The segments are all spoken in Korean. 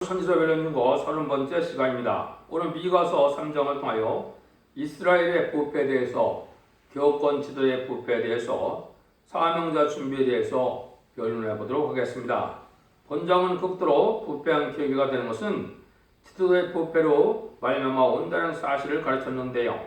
선지서 배우는 거 30번째 시간입니다. 오늘 미가서 3장을 통하여 이스라엘의 부패에 대해서, 교권 지도의 부패에 대해서, 사명자 준비에 대해서 변론해 보도록 하겠습니다. 본장은 극도로 부패한 계기가 되는 것은 지도의 부패로 말미암아 온다는 사실을 가르쳤는데요.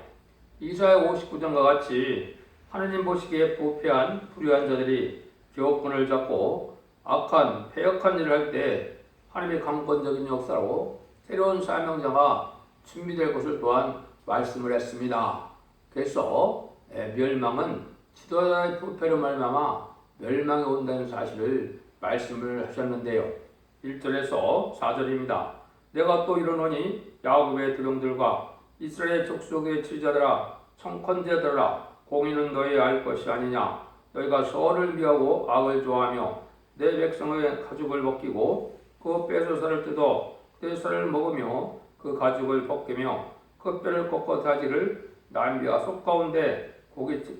이사야 59장과 같이 하느님 보시기에 부패한 불의한 자들이 교권을 잡고 악한 패역한 일을 할 때 하나님의 강권적인 역사로 새로운 사명자가 준비될 것을 또한 말씀을 했습니다. 그래서 멸망은 지도자의 부패로 말미암아 멸망이 온다는 사실을 말씀을 하셨는데요. 1절에서 4절입니다. 내가 또 이르노니 야곱의 드병들과 이스라엘 족속의 지자들아 청컨제들아 공의는 너희 알 것이 아니냐. 너희가 선을 미하고 악을 좋아하며 내 백성의 가죽을 벗기고 그 뼈소살을 뜯어 그 살을 먹으며 그 가죽을 벗기며 그 뼈를 꺾어 다지를 남비와 속 가운데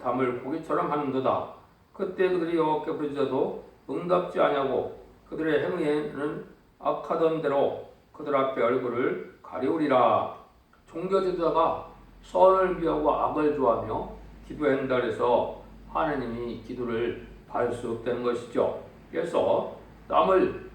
담을 고기처럼 하는도다. 그때 그들이 여호와께 부르짖어도 응답지 아니하고 그들의 행위에는 악하던 대로 그들 앞에 얼굴을 가리우리라. 종교 지도자가 선을 미하고 악을 좋아하며 기도한다 해서 하나님이 기도를 받을 수 없다는 것이죠. 그래서 남을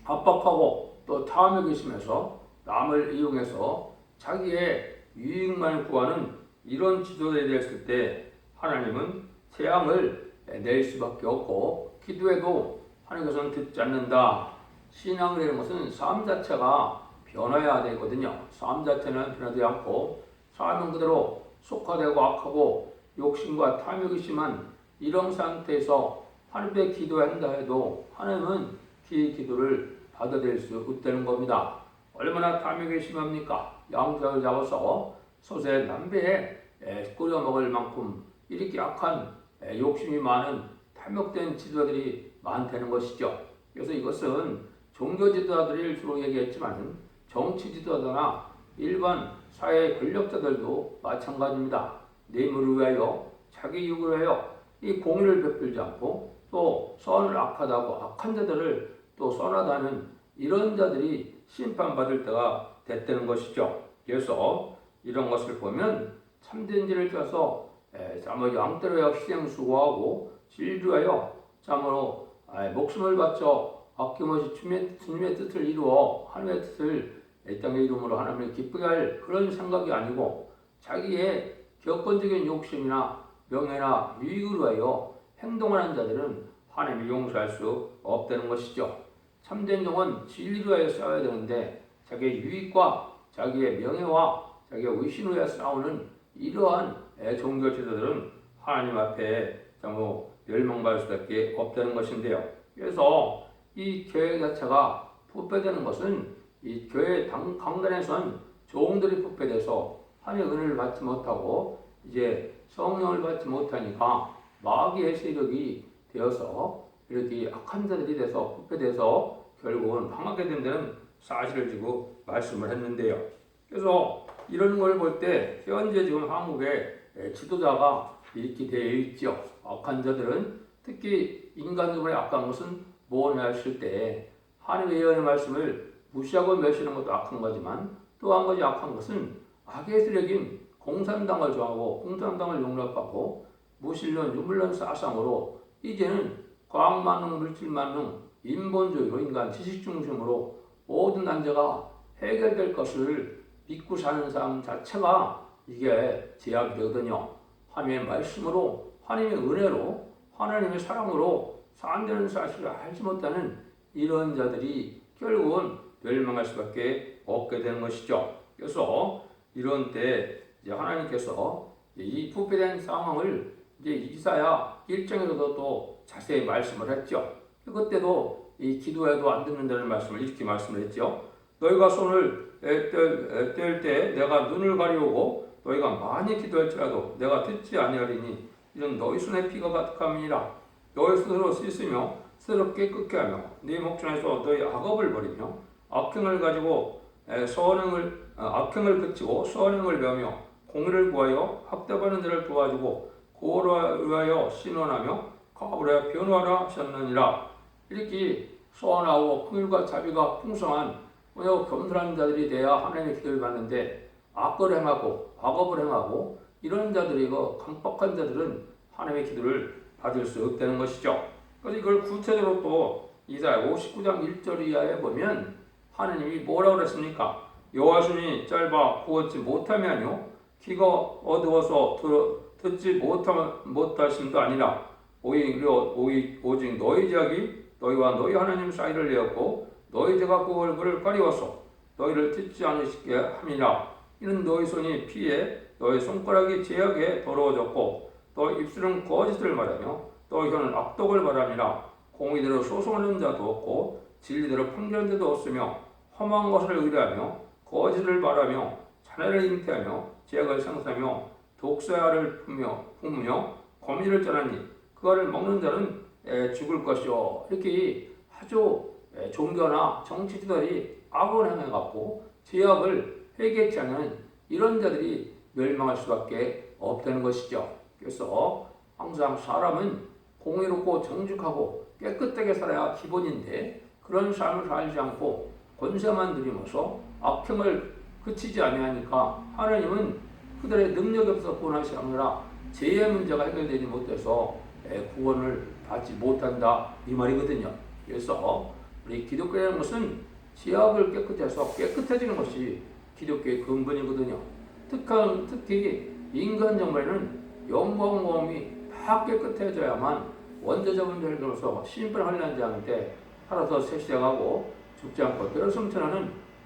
압박하고 또 탐욕이 심해서 남을 이용해서 자기의 유익만 구하는 이런 지도자에 됐을 때 하나님은 재앙을 낼 수밖에 없고 기도해도 하나님께서는 듣지 않는다. 신앙이라는 것은 삶 자체가 변화해야 되거든요. 삶 자체는 변하지 않고 사명 그대로 속화되고 악하고 욕심과 탐욕이 심한 이런 상태에서 하나님께 기도한다 해도 하나님은 그 기도를 받아들일 수 없다는 겁니다. 얼마나 탐욕이 심합니까? 양자를 잡아서 소세 남배에 끓여 먹을 만큼 이렇게 악한 욕심이 많은 탐욕된 지도자들이 많다는 것이죠. 그래서 이것은 종교 지도자들이 주로 얘기했지만 정치 지도자나 일반 사회 권력자들도 마찬가지입니다. 뇌물을 위하여 자기 이익을 위하여 이 공의를 베풀지 않고 또 선을 악하다고 악한 자들을 또 선하다는 이런 자들이 심판받을 때가 됐다는 것이죠. 그래서 이런 것을 보면 참된 지를 져서 참으로 양떼로 희생 수고하고 진리하여 참으로 목숨을 바쳐 아낌없이 주님의 뜻을 이루어 하나님의 뜻을 이 땅의 이름으로 하나님을 기쁘게 할 그런 생각이 아니고 자기의 격건적인 욕심이나 명예나 유익을 위하여 행동하는 자들은 하나님이 용서할 수 없다는 것이죠. 참된 종은 진리를 위하여 싸워야 되는데 자기의 유익과 자기의 명예와 자기의 의신을 위하여 싸우는 이러한 종교 지도들은 하나님 앞에 참으로 멸망받을 수밖에 없다는 것인데요. 그래서 이 교회 자체가 부패되는 것은 이 교회 강단에선 종들이 부패돼서 하나님의 은혜를 받지 못하고 이제 성령을 받지 못하니까 마귀의 세력이 되어서 이렇게 악한 자들이 돼서 부패돼서 결국은 망하게 된다는 사실을 지고 말씀을 했는데요. 그래서 이런 걸 볼 때 현재 지금 한국의 지도자가 이렇게 되어 있죠. 악한 자들은 특히 인간적으로 악한 것은 뭐냐 했을 때 하나님의 예언의 말씀을 무시하고 멸시하는 것도 악한 거지만 또 한 가지 악한 것은 악의 세력인 공산당을 좋아하고 공산당을 용납하고 무신론, 유물론 사상으로 이제는 과학만능, 물질만능, 인본주의로 인간 지식 중심으로 모든 난제가 해결될 것을 믿고 사는 삶 자체가 이게 제약이 되거든요. 하나님의 말씀으로, 하나님의 은혜로, 하나님의 사랑으로 산다는 사실을 알지 못하는 이런 자들이 결국은 멸망할 수밖에 없게 되는 것이죠. 그래서 이런 때 이제 하나님께서 이 부패된 상황을 이제 이사야 1장에서도 또 자세히 말씀을 했죠. 그때도 이 기도해도 안 듣는다는 말씀을 이렇게 말씀을 했죠. 너희가 손을 뗄 때 내가 눈을 가리우고 너희가 많이 기도할지라도 내가 듣지 아니하리니 이런 너희 손에 피가 가득함이니라. 너희 스스로 씻으며 스스로 깨끗게 하며 네 목전에서 너희 악업을 버리며 악행을 가지고 악행을 그치고 선행을 배우며 공의를 구하여 학대받는 자를 도와주고 고를 위하여 신원하며 가을 위하여 변호하라 하셨느니라. 이렇게 선하고 긍휼과 자비가 풍성한 오히려 겸손한 자들이 돼야 하나님의 기도를 받는데 악을 행하고 악업을 행하고 이런 자들이 강박한 자들은 하나님의 기도를 받을 수 없다는 것이죠. 그래서 이걸 구체적으로 또 이사야 59장 1절 이하에 보면 하나님이 뭐라고 그랬습니까? 여호와심이 짧아 구웠지 못하면요 귀가 어두워서 듣지 못하심도 아니라 오직 너희 자기 너희와 너희 하나님 사이를 내었고 너희 죄가 그 얼굴을 가리워서 너희를 듣지 않으시게 함이라. 이는 너희 손이 피해 너희 손가락이 죄악에 더러워졌고 너희 입술은 거짓을 말하며 너희 혀는 악독을 말함이라. 공의대로 소송하는 자도 없고 진리대로 판결하는 자도 없으며 험한 것을 의뢰하며 거짓을 말하며 자네를 잉태하며 죄악을 생사하며 독사를 품으며 거미를 짜나니 그거를 먹는 자는 죽을 것이요. 이렇게 아주 종교나 정치지들이 악을 행해갖고 죄악을 회개치 않는 이런 자들이 멸망할 수밖에 없다는 것이죠. 그래서 항상 사람은 공의롭고 정직하고 깨끗하게 살아야 기본인데 그런 삶을 살지 않고 권세만 누리면서 악행을 그치지 아니하니까 하나님은 그들의 능력이 없어서 구원하시 아니라 죄의 문제가 해결되지 못해서 구원을 받지 못한다 이 말이거든요. 그래서 우리 기독교라는 것은 죄악을 깨끗해서 깨끗해지는 것이 기독교의 근본이거든요. 특히 인간 정말에는 영과 몸이 다 깨끗해져야만 원죄적인 죄를 들어서 심판하려는 자한테 살아서 세시하고 죽지 않고 뼈를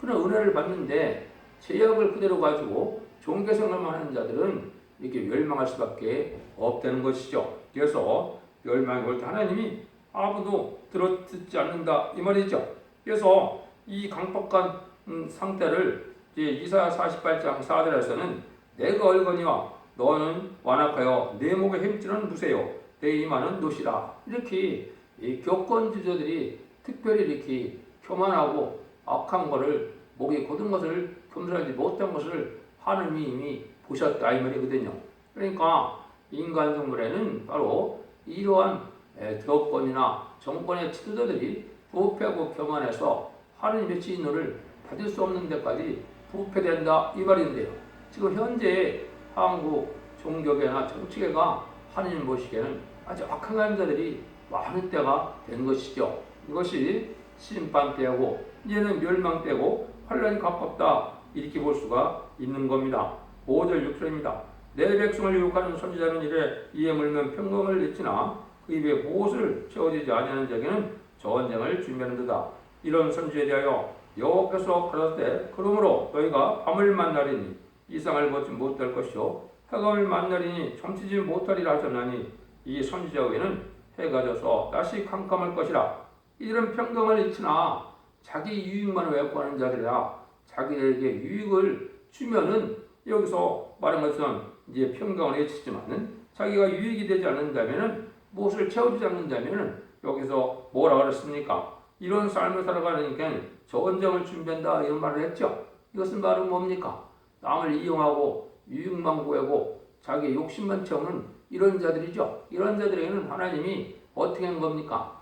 그런 은혜를 받는데 죄악을 그대로 가지고 종교생활만 하는 자들은 이렇게 멸망할 수밖에 없다는 것이죠. 그래서 멸망이 올 때 하나님이 아무도 듣지 않는다 이 말이죠. 그래서 이 강박한 상태를 이사야 48장 4절에서는 내가 얼거니와 너는 완악하여 내 목에 힘줄은 무세요 내 이마는 노시라. 이렇게 이 교권주저들이 특별히 이렇게 교만하고 악한 것을 목이 곧은 것을 겸손하지 못한 것을 하나님이 이미 보셨다 이 말이거든요. 그러니까 인간 성물에는 바로 이러한 교권이나 정권의 지도자들이 부패하고 교만해서 하나님의 진노를 받을 수 없는 데까지 부패된다 이 말인데요. 지금 현재 한국 종교계나 정치계가 하나님 보시기에는 아주 악한 자들이 많은 때가 된 것이죠. 이것이 심판 때고 이제는 멸망 때고 환란이 가깝다 이렇게 볼 수가 있는 겁니다. 5절 6절입니다. 내 백성을 유혹하는 선지자는 이래 이에 물면 평강을 내치나 그 입에 무엇을 채워지지 아니하는 자에게는 전쟁을 준비하는도다. 이런 선지에 대하여 여호와께서 가라사대 그러므로 너희가 밤을 만나리니 이상을 벗지 못할 것이요 해감을 만나리니 점치지 못하리라 하셨나니 이 선지자에게는 해가 져서 낮이 캄캄할 것이라. 이들은 평강을 잃으나 자기 유익만 외구하는 자들이라. 자기에게 유익을 주면은 여기서 말한 것은 이제 평강을 잃지만은 자기가 유익이 되지 않는다면은 무엇을 채워주지 않는다면은 여기서 뭐라 그랬습니까? 이런 삶을 살아가니까 전쟁을 준비한다 이런 말을 했죠. 이것은 바로 뭡니까? 남을 이용하고 유익만 구하고 자기 욕심만 채우는 이런 자들이죠. 이런 자들에게는 하나님이 어떻게 한 겁니까?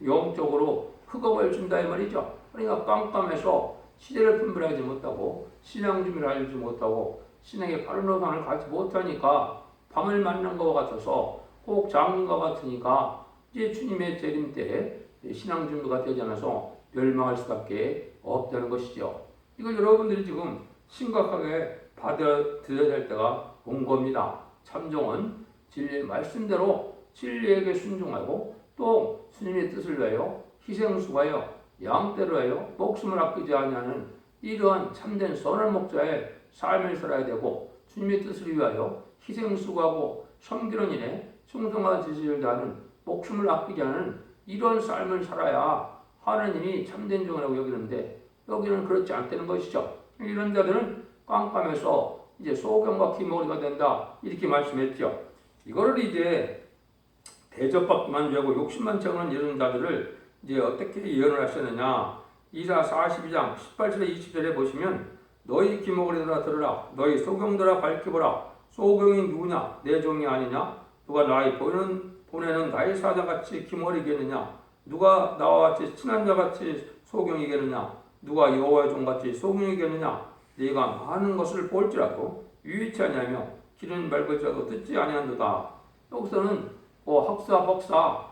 영적으로 흑업을 준다 이 말이죠. 그러니까 깜깜해서 시대를 분별하지 못하고 신앙 준비를 알지 못하고 신앙의 바른 어방을 갖지 못하니까 밤을 맞는 것과 같아서 꼭 작은 것 같으니까 이제 주님의 재림 때 신앙 준비가 되지 않아서 멸망할 수밖에 없다는 것이죠. 이걸 여러분들이 지금 심각하게 받아들여야 될 때가 온 겁니다. 참종은 진리의 말씀대로 진리에게 순종하고 또 주님의 뜻을 위하여 희생수고하여 양떼로 하여 목숨을 아끼지 아니하는 이러한 참된 선한 목자의 삶을 살아야 되고 주님의 뜻을 위하여 희생수고하고 섬기는 일에 충성과 지지를 다하는 목숨을 아끼지 않은 이런 삶을 살아야 하나님이 참된 종이라고 여기는데 여기는 그렇지 않다는 것이죠. 이런 자들은 깜깜해서 이제 소경과 기머리가 된다 이렇게 말씀했죠. 이거를 이제 대접받기만 하고 욕심만 채우는 이런 자들을 이제 어떻게 예언을 하셨느냐. 이사 42장 18절에 20절에 보시면 너희 기목을들아 들으라. 너희 소경들아 밝혀보라. 소경이 누구냐? 내 종이 아니냐? 누가 나의 보내는 나의 사자같이 기머리겠느냐? 누가 나와 같이 친한 자같이 소경이겠느냐? 누가 여호와의 종같이 소경이겠느냐? 네가 많은 것을 볼지라도 유의치 아니하며 귀는 맑을지라도 듣지 아니한도다. 여기서는 학사, 법사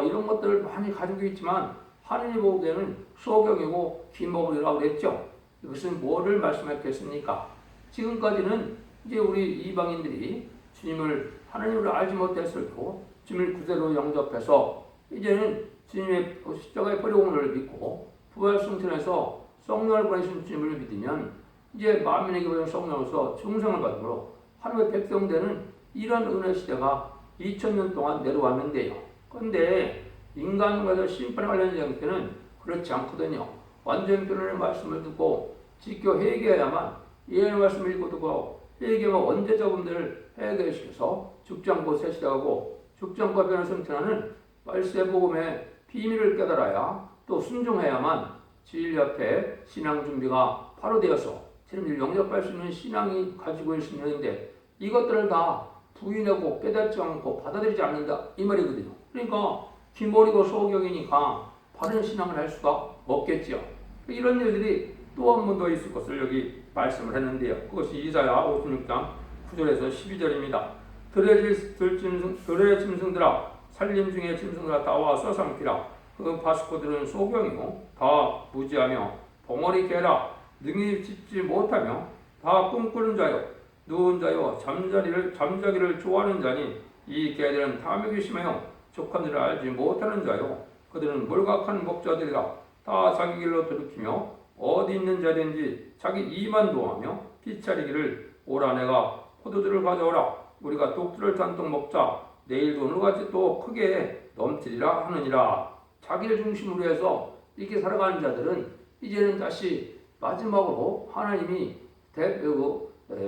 이런 것들을 많이 가지고 있지만 하느님 보기에는 소경이고 기머리라고 그랬죠. 이것은 뭐를 말씀했겠습니까? 지금까지는 이제 우리 이방인들이 주님을 하나님을 알지 못했을 때 주님을 그대로 영접해서 이제는 주님의 십자가의 버리공을 믿고 부활 승천해서 성령을 보내신 주님을 믿으면 이제 만민에게 보낸 성령으로서 중생을 받으므로 하나님의 백성 되는 이런 은혜 시대가 2000년 동안 내려왔는데요. 그런데 인간과의 심판에 관련된 때는 그렇지 않거든요. 완전 변론의 말씀을 듣고 지켜 회개해야만 예언의 말씀을 읽고 듣고 회개와 원죄자 분들을 해결시켜서 죽지 않고 새시다하고 죽지 않고 변을 승천하는 말세 복음의 비밀을 깨달아야 또 순종해야만 진리 앞에 신앙 준비가 바로 되어서 주님을 영접할 수 있는 신앙이 가지고 있는데 이것들을 다 부인하고 깨닫지 않고 받아들이지 않는다 이 말이거든요. 그러니까 기머리고 소경이니까 바른 신앙을 할 수가 없겠죠. 이런 일들이 또 한 번 더 있을 것을 여기 말씀을 했는데요. 그것이 이사야 56장 9절에서 12절입니다. 들의 짐승들아 살림 중에 짐승들아 다 와서 삼키라. 그 바스코들은 소경이고 다 무지하며 벙어리 개라. 능히 짓지 못하며 다 꿈꾸는 자요 누운 자요 잠자기를 좋아하는 자니 이 개들은 탐욕이 심하여 족한 줄을 알지 못하는 자요 그들은 몰각한 목자들이라. 다 자기 길로 돌이키며 어디 있는 자든지 자기 이만 도하며 피차리기를 오라. 내가 포도주를 가져오라. 우리가 독주를 단독 먹자. 내일도 오늘같이 또 크게 넘치리라 하느니라. 자기를 중심으로 해서 이렇게 살아가는 자들은 이제는 다시 마지막으로 하나님이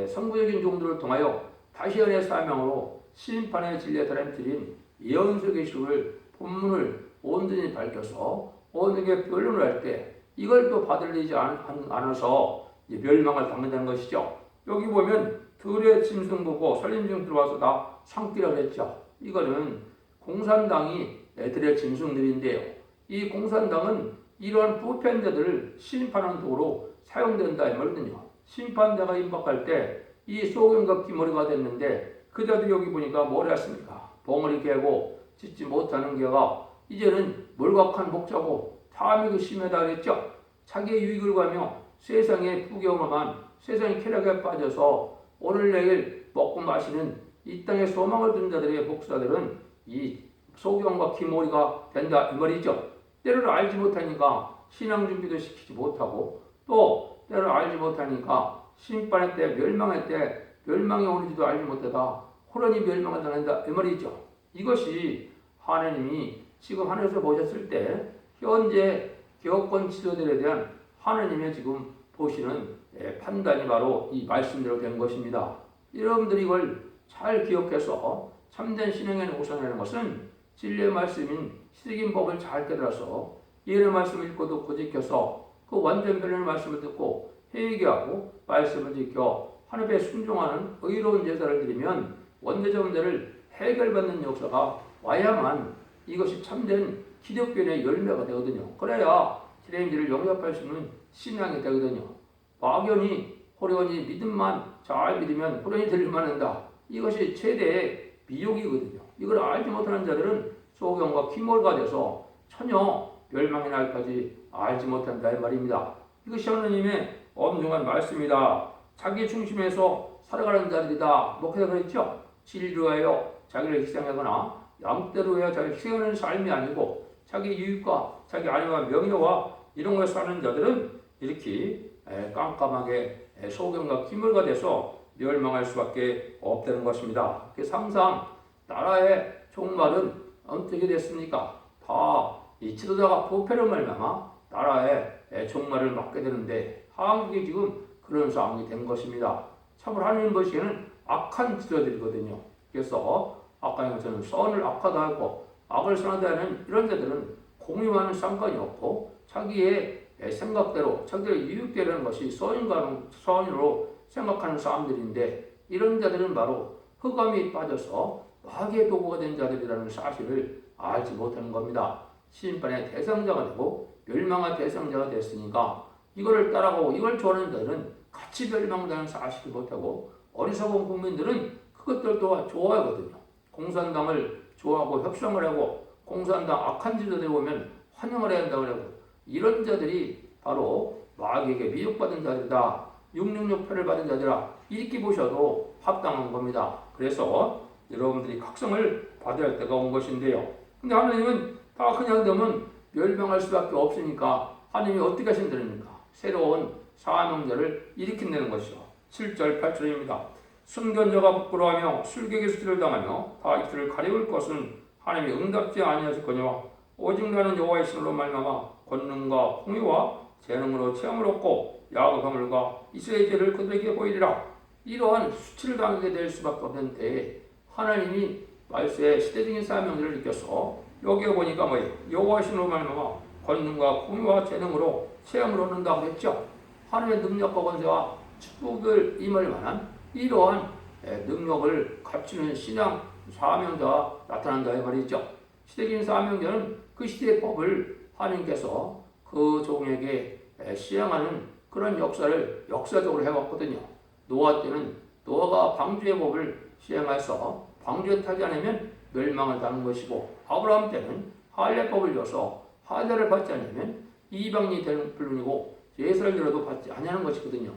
선구적인 종들을 통하여 다시 연의 사명으로 심판의 진리에 달함들인 예언서 계시를 본문을 온전히 밝혀서 온전하게 변론을 할 때 이걸 또 받아들이지 않아서 멸망을 당한다는 것이죠. 여기 보면 들의 짐승 보고 살림중 들어와서 다 삼키라고 했죠. 이거는 공산당이 들의 짐승들인데요. 이 공산당은 이러한 부패한 자들을 심판하는 도구로 사용된다 이 말이거든요. 심판대가 임박할 때 이 소경과 기머리가 됐는데 그 자들이 여기 보니까 뭘 했습니까? 벙어리 개고 짓지 못하는 개가 이제는 몰각한 목자고 탐욕이 심하다 그랬죠. 자기의 유익을 구하며 세상의 부경험한 세상의 쾌락에 빠져서 오늘 내일 먹고 마시는 이 땅에 소망을 둔 자들의 목사들은 이 소경과 기머리가 된다 이 말이죠. 때를 알지 못하니까 신앙 준비도 시키지 못하고 또 때를 알지 못하니까 심판의 때 멸망의 때 멸망이 오는지도 알지 못하다 호련히 멸망을 당한다 이 말이죠. 이것이 하나님이 지금 하늘에서 보셨을 때 현재 기업권 지도들에 대한 하나님의 지금 보시는 판단이 바로 이 말씀대로 된 것입니다. 여러분들이 이걸 잘 기억해서 참된 신앙에 우선하는 것은 진리의 말씀인 시적인 법을 잘 깨달아서 예언의 말씀을 읽고 듣고 지켜서 그 완전 변론의 말씀을 듣고 회개하고 말씀을 지켜 하나님에 순종하는 의로운 제사를 드리면 원죄자 문제를 해결받는 역사가 와야만 이것이 참된 기독교의 열매가 되거든요. 그래야 기대인들을 영접할 수 있는 신앙이 되거든요. 막연히 호련히 믿음만 잘 믿으면 호련히 들릴만 한다. 이것이 최대의 미혹이거든요. 이걸 알지 못하는 자들은 소경과 기몰가 돼서 전혀 멸망의 날까지 알지 못한다 이 말입니다. 이것이 하나님의 엄중한 말씀이다. 자기 중심에서 살아가는 자들이다. 목회자 그랬죠? 진리로 하여 자기를 희생하거나 양떼로 하여 자기를 희생하는 삶이 아니고 자기 유익과 자기 안위와 명예와 이런 것을 사는 자들은 이렇게 깜깜하게 소경과 기물가 돼서 멸망할 수밖에 없다는 것입니다. 그래서 항상 나라의 종말은 어떻게 됐습니까? 다 이 지도자가 부패로 말미암아 나라의 종말을 맞게 되는데 한국이 지금 그런 상황이 된 것입니다. 참으로 하나님 보시기에는 악한 지도자들이거든요. 그래서 아까 저는 선을 악하다 하고 악을 선하다 하는 이런 자들은 공유와는 상관이 없고 자기의 생각대로 자기의 이익되는 것이 선으로 생각하는 사람들인데 이런 자들은 바로 흑암이 빠져서 마귀의 도구가 된 자들이라는 사실을 알지 못하는 겁니다. 심판의 대상자가 되고 멸망의 대상자가 됐으니까 이거를 따라가고 이걸 좋아하는 자들은 같이 멸망당하는 사실을 못하고 어리석은 국민들은 그것들도 좋아하거든요. 공산당을 좋아하고 협상을 하고 공산당 악한 지도들이 오면 환영을 해야 한다고 하고 이런 자들이 바로 마귀에게 미혹받은 자들이다. 666표를 받은 자들아 이렇게 보셔도 합당한 겁니다. 그래서 여러분들이 각성을 받아야 할 때가 온 것인데요. 근데 하나님은 다 그냥 되면 멸망할 수밖에 없으니까 하나님이 어떻게 하신다니까 새로운 사명자를 일으킨다는 것이죠. 7절 8절입니다. 순견자가 부끄러워하며 술객의 수치를 당하며 다 입술을 가리울 것은 하나님이 응답지 아니하셨거니와 오직 나는 여호와의 신으로 말미암아 권능과 공의와 재능으로 체험을 얻고 야곱 하물과 이스라엘 죄를 그들에게 보이리라. 이러한 수치를 당하게 될 수밖에 없는 때에 하나님이 말세의 시대적인 사명들을 느껴서 여기에 보니까 뭐예요? 여호와의 신으로 말미암아 권능과 공의와 재능으로 체험을 얻는다고 했죠. 하나님의 능력과 권세와 축복을 임할 만한 이러한 능력을 갖추는 신앙 사명자가 나타난다 이 말이죠. 시대적인 사명자는 그 시대의 법을 하나님께서 그 종에게 시행하는 그런 역사를 역사적으로 해왔거든요. 노아 때는 노아가 방주의 법을 시행해서 방주에 타지 않으면 멸망을 당한 것이고 아브라함 때는 할례법을 줘서 할례를 받지 않으면 이방인이 되는 불륜이고 제사를 드려도 받지 아니하는 것이거든요.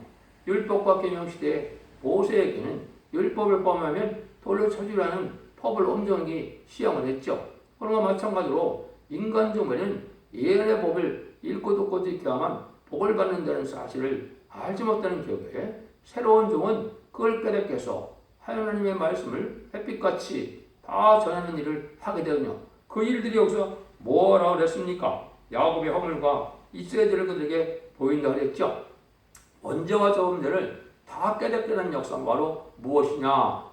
율법과 계명 시대에 모세에게는 율법을 범하면 돌로 쳐주라는 법을 엄정하게 시행을 했죠. 그런가 마찬가지로 인간 중에는 예언의 법을 읽고 듣고 지켜야만 복을 받는다는 사실을 알지 못하는 기억에 새로운 종은 그걸 깨닫게 해서 하나님의 말씀을 햇빛같이 다 전하는 일을 하게 되거든요. 그 일들이 여기서 뭐라고 그랬습니까? 야곱의 허물과 이스라엘 죄를 그들에게 보인다 그랬죠. 언제와 저 문제를 다 깨닫게 하는 역사가 바로 무엇이냐?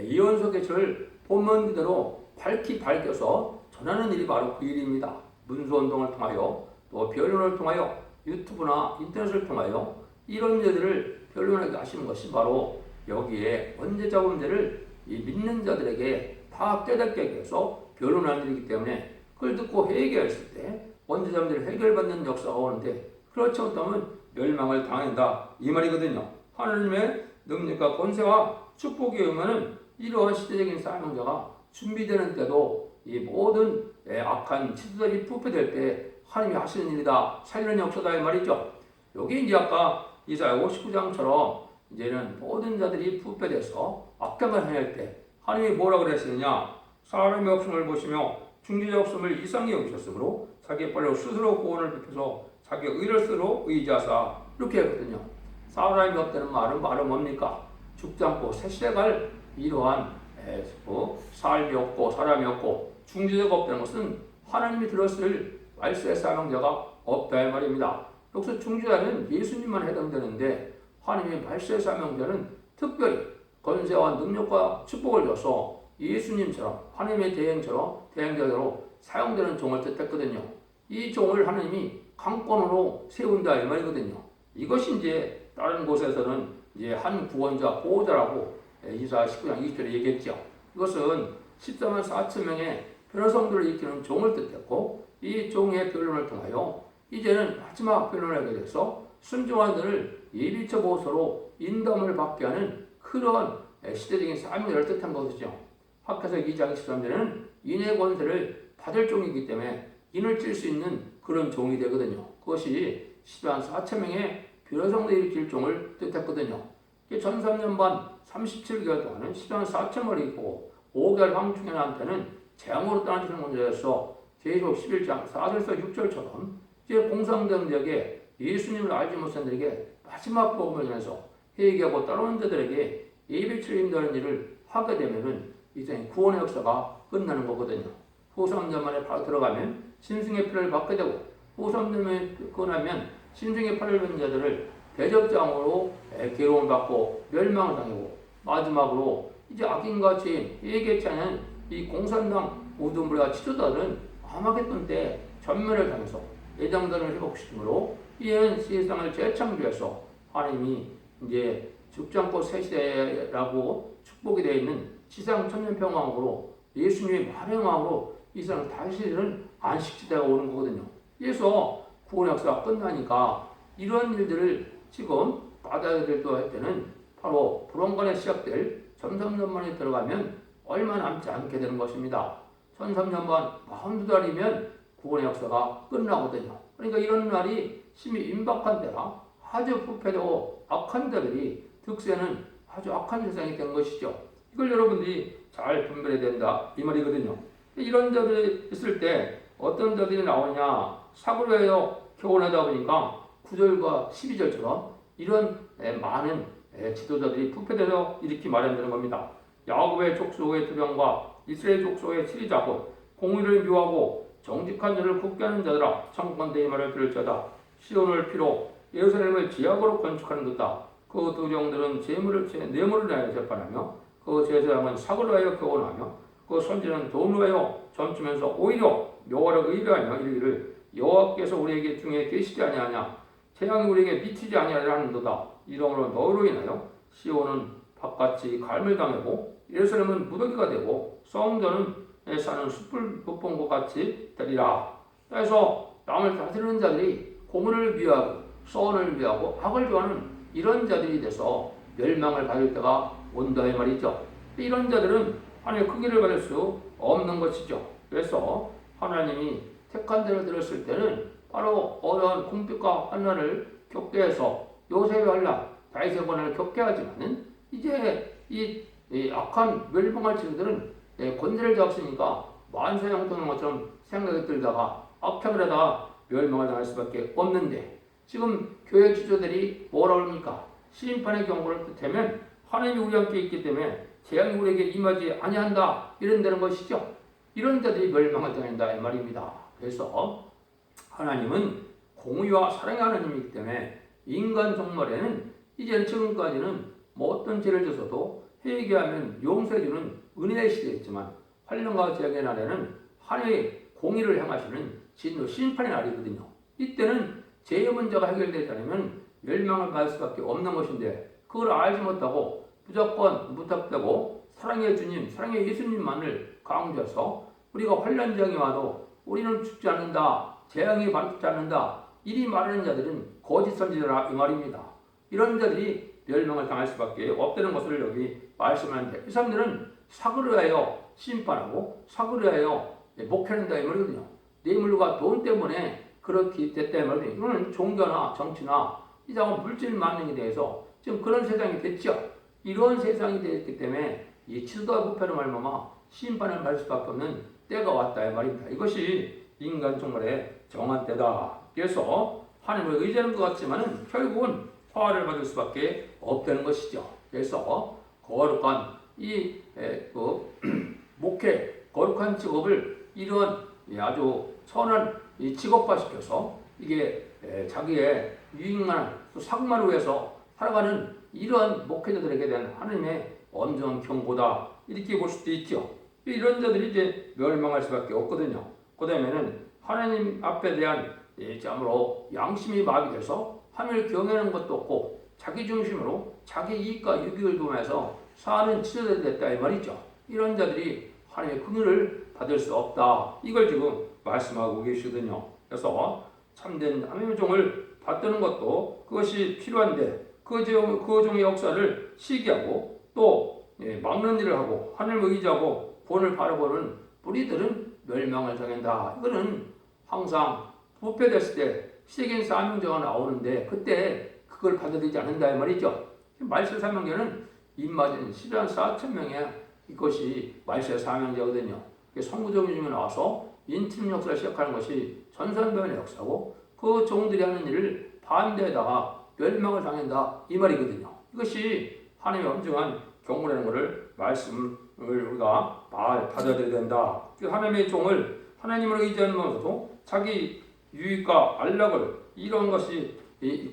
이언서 개체를 본문 그대로 밝혀서 전하는 일이 바로 그 일입니다. 문수운동을 통하여 또 변론을 통하여 유튜브나 인터넷을 통하여 이런 일들을 변론하게 하시는 것이 바로 여기에 언제자 문제를 이 믿는 자들에게 다 깨닫게 해서 변론하는 일이기 때문에 그걸 듣고 회개했을 때 언제자 문제를 해결받는 역사가 오는데 그렇지 못하면 멸망을 당한다 이 말이거든요. 하나님의 능력과 권세와 축복이 오면은 이러한 시대적인 사명자가 준비되는 때도 이 모든 악한 지도들이 부패될 때 하나님이 하시는 일이다. 살리는 역사다 이 말이죠. 여기 이제 아까 이사야 59장처럼 이제는 모든 자들이 부패돼서 악행을 행할 때 하나님이 뭐라고 그랬느냐? 사람의 없음을 보시며 중지자 없음을 이상히 여기셨으므로 자기 빨로 스스로 구원을 베풀어서 자기 의를 스스로 의지하사 이렇게 했거든요. 사람이 없다는 말은 바로 뭡니까? 죽지 않고 새 시대 갈 이러한 삶이 없고 사람이 없고 중지자가 없다는 것은 하나님이 들었을 말세의 사명자가 없다 이 말입니다. 여기서 중지자는 예수님만 해당되는데 하나님의 말세의 사명자는 특별히 권세와 능력과 축복을 줘서 예수님처럼 하나님의 대행자로 사용되는 종을 뜻했거든요. 이 종을 하나님이 강권으로 세운다 이 말이거든요. 이것이 이제 다른 곳에서는 이제 한 구원자 보호자라고 이사야 19장 20절에 얘기했죠. 이것은 14만 4천 명의 변호성들을 일으키는 종을 뜻했고 이 종의 변론을 통하여 이제는 마지막 변론을 하게 돼서 순종한 자를 예비처 보호소로 인덤을 받게 하는 그런 시대적인 사명을 뜻한 것이죠. 학개서 2장 13절에는 인의 권세를 받을 종이기 때문에 인을 칠 수 있는 그런 종이 되거든요. 그것이 14만 4천 명의 변호성들을 일으킬 종을 뜻했거든요. 전 3년 반 37개월 동안은 14만 4천을 입고 5개월 황충현한테는 재앙으로 떠나주는 문제였어. 계시록 11장 4절에서 6절처럼 이제 공산당적에 예수님을 알지 못한 자들에게 마지막 복음을 전해서 회개하고 따르는 자들에게 예배치를 인도하는 일을 하게 되면은 이제 구원의 역사가 끝나는 거거든요. 후삼전만에 바로 들어가면 신승의 피를 받게 되고 후삼전만에 끝나면 신승의 피를 받은 자들을 대적장으로 괴로움을 받고 멸망을 당하고 마지막으로 이제 악인과 죄인 예개치 않은 이 공산당 우두머리와 치도자들은 아마겟돈 때 전멸을 당해서 예정전을 회복시키므로 이는 세상을 재창조해서 하나님이 이제 죽지 않고 새 시대라고 축복이 되어 있는 지상 천년평강으로 예수님의 만행왕으로 이 세상 다시는 안식지대가 오는 거거든요. 그래서 구원 역사가 끝나니까 이런 일들을 지금 받아들여야 할 때는 바로 불원간에 시작될 천삼년만에 들어가면 얼마 남지 않게 되는 것입니다. 천삼년만 42달이면 구원의 역사가 끝나거든요. 그러니까 이런 날이 심히 임박한 때라 아주 부패되고 악한 자들이 득세는 아주 악한 세상이 된 것이죠. 이걸 여러분들이 잘 분별해야 된다 이 말이거든요. 이런 자들이 있을 때 어떤 자들이 나오냐, 사고로에요 교훈하다 보니까 9절과 12절처럼 이런 많은 지도자들이 부패되어 이렇게 마련되는 겁니다. 야곱의 족속의 두령과 이스라엘 족속의 치리자고 공의를 묘하고 정직한 자를 굳게 하는 자들아, 청컨대의 말을 들을지어다. 시온을 피로 예루살렘을 지약으로 건축하는 듯다. 그 두령들은 뇌물을 내어 재판하며 그 제사장은 사고를 하여 교훈하며 그 선지는 돈을 하여 점치면서 오히려 여호와를 의뢰하며 이르기를 여호와께서 우리에게 중에 계시지 아니하냐, 태양이 우리에게 비치지 아니하려는도다. 이러므로 너희로 인하여 시온은 바깥이 갈물당하고 예루살렘은 무더기가 되고 성전은 사는 숯불 돋본 것 같이 되리라. 그래서 남을 다스리는 자들이 공의를 위하고 선을 위하고 악을 좋아하는 이런 자들이 돼서 멸망을 받을 때가 온다 이 말이죠. 이런 자들은 하나님의 긍휼을 받을 수 없는 것이죠. 그래서 하나님이 택한 자를 들었을 때는 바로 어려운 궁핍과 환난을 겪게 해서 요셉의 환난, 다윗의 고난을 겪게 하지만은 이제 이 악한 멸망할 친구들은 권세를 잡았으니까 만세 형통한 것처럼 생각이 들다가 악행을 하다가 멸망을 당할 수밖에 없는데, 지금 교회 지도자들이 뭐라고 합니까? 심판의 경고를 뜻하면 하나님이 우리 함께 있기 때문에 재앙이 우리에게 임하지 아니한다 이런다는 것이죠. 이런 자들이 멸망을 당한다 이 말입니다. 그래서 하나님은 공의와 사랑의 하나님이기 때문에 인간 종말에는 이제는 지금까지는 뭐 어떤 죄를 져서도 회개하면 용서해주는 은혜의 시대였지만 8년과 재앙의 날에는 하나님의 공의를 행하시는 진노 심판의 날이거든요. 이때는 죄의 문제가 해결되지 않으면 멸망을 받을 수밖에 없는 것인데, 그걸 알지 못하고 무조건 무턱대고 사랑의 주님, 사랑의 예수님만을 강조해서 우리가 환난 재앙이 와도 우리는 죽지 않는다, 재앙이 받지 않는다 이리 말하는 자들은 거짓 선지자라 이 말입니다. 이런 자들이 멸망을 당할 수밖에 없다는 것을 여기 말씀하는데, 이 사람들은 사고를 하여 심판하고 사고를 하여 목회한다 이 말이거든요. 뇌물과 돈 때문에 그렇게 됐다 이 말이거든요. 이거는 종교나 정치나 이상한 물질 만능에 대해서 지금 그런 세상이 됐죠. 이런 세상이 됐기 때문에 이 지도와 부패로 말미암아 심판을 받을 수밖에 없는 때가 왔다 이 말입니다. 이것이 인간 종말의 정한 때다. 그래서 하나님을 의지하는 것 같지만은 결국은 화를 받을 수밖에 없다는 것이죠. 그래서 거룩한 목회, 거룩한 직업을 이런 아주 선한 직업화시켜서 이게 자기의 유익만 사고만 위해서 살아가는 이러한 목회자들에게 대한 하나님의 엄정한 경고다 이렇게 볼 수도 있죠. 이런 자들이 이제 멸망할 수밖에 없거든요. 그 다음에는 하나님 앞에 대한 참으로 양심이 마비돼서 하나님을 경외하는 것도 없고 자기 중심으로 자기 이익과 유익을 보면서 사는 지도자들이 됐다 이 말이죠. 이런 자들이 하나님의 긍휼을 받을 수 없다. 이걸 지금 말씀하고 계시거든요. 그래서 참된 하나님의 종을 받드는 것도 그것이 필요한데 그 종의 역사를 시기하고 또 막는 일을 하고 하나님을 의지하고 본을 바라보는 뿌리들은 멸망을 당한다. 이거는 항상 부패됐을 때 시적인 사명자가 나오는데 그때 그걸 받아들이지 않는다 이 말이죠. 말세 사명자는 입맞은 11만 4천 명의 이것이 말세 사명자거든요. 성부정의 중에 나와서 인침 역사를 시작하는 것이 전선변의 역사고 그 종들이 하는 일을 반대에다가 멸망을 당한다 이 말이거든요. 이것이 하나님의 엄중한 경고라는 것을 말씀을 우리가 받아들여야 된다. 하나님의 종을 하나님을 의지하면서도 자기 유익과 안락을 이런 것이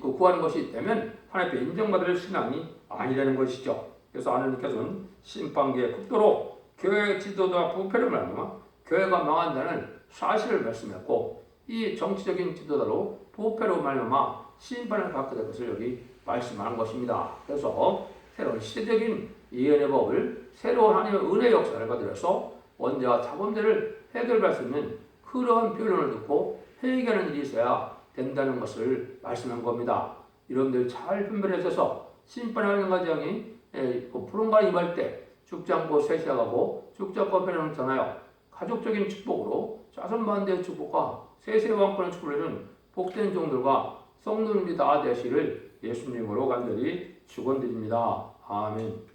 구하는 것이 되면 하나님 앞에 인정받을 신앙이 아니라는 것이죠. 그래서 하나님께서는 심판기에 극도로 교회 지도자 부패를 말하며 교회가 망한다는 사실을 말씀했고, 이 정치적인 지도자로 부패로 말하며 심판을 받게 될 것을 여기 말씀하는 것입니다. 그래서 새로운 시대적인 예언의 법을 새로운 하나님의 은혜 역사를 받들어서 원죄와 자범죄를 해결할 수 있는 그러한 표현을 듣고 회개하는 일이 있어야 된다는 것을 말씀한 겁니다. 여러분들 잘 분별하셔서 심판하는 과정이 푸른가 임할 때 죽지 않고 새 시작하고 죽지 않고 변함잖아요. 가족적인 축복으로 자손 반대의 축복과 세세 왕권의 축복을 이룬 복된 종들과 성도님이 다 되시를 예수님으로 간절히 축원드립니다. 아멘.